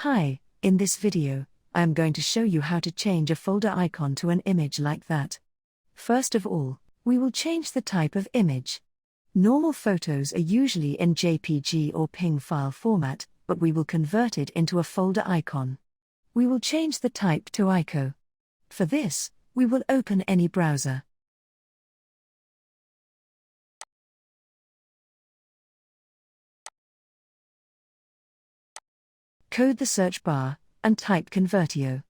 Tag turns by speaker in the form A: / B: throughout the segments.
A: Hi, in this video, I am going to show you how to change a folder icon to an image like that. First of all, we will change the type of image. Normal photos are usually in JPG or PNG file format, but we will convert it into a folder icon. We will change the type to ICO. For this, we will open any browser. Code the search bar, and type Convertio.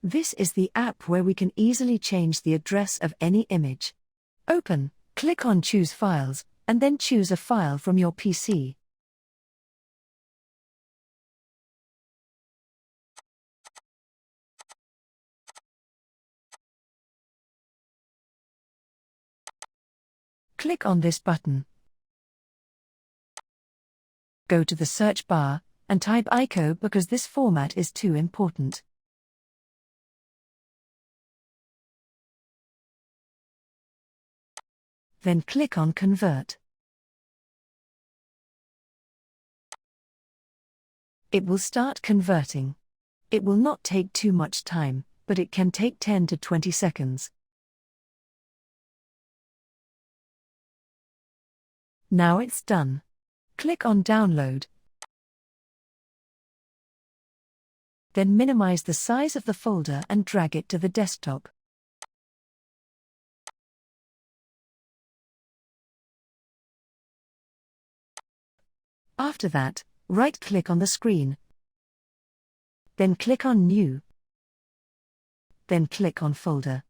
A: This is the app where we can easily change the address of any image. Open, click on Choose Files, and then choose a file from your PC. Click on this button. Go to the search bar, and type ICO because this format is too important. Then click on Convert. It will start converting. It will not take too much time, but it can take 10 to 20 seconds. Now it's done. Click on Download. Then minimize the size of the folder and drag it to the desktop. After that, right-click on the screen. Then click on New. Then click on Folder.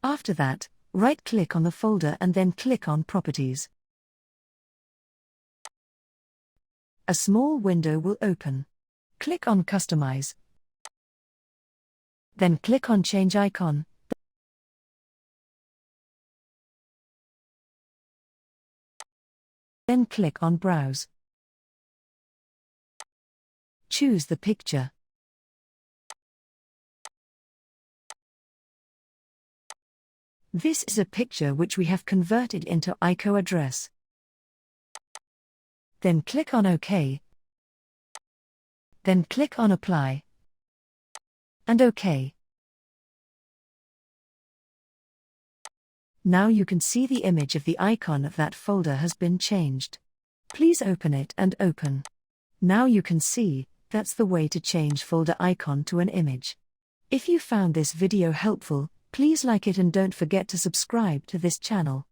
A: After that, right-click on the folder and then click on Properties. A small window will open. Click on Customize. Then click on Change Icon. Then click on Browse. Choose the picture. This is a picture which we have converted into ICO address. Then click on OK. Then click on Apply. And OK. Now you can see the image of the icon of that folder has been changed. Please open it and open. Now you can see, that's the way to change folder icon to an image. If you found this video helpful, please like it and don't forget to subscribe to this channel.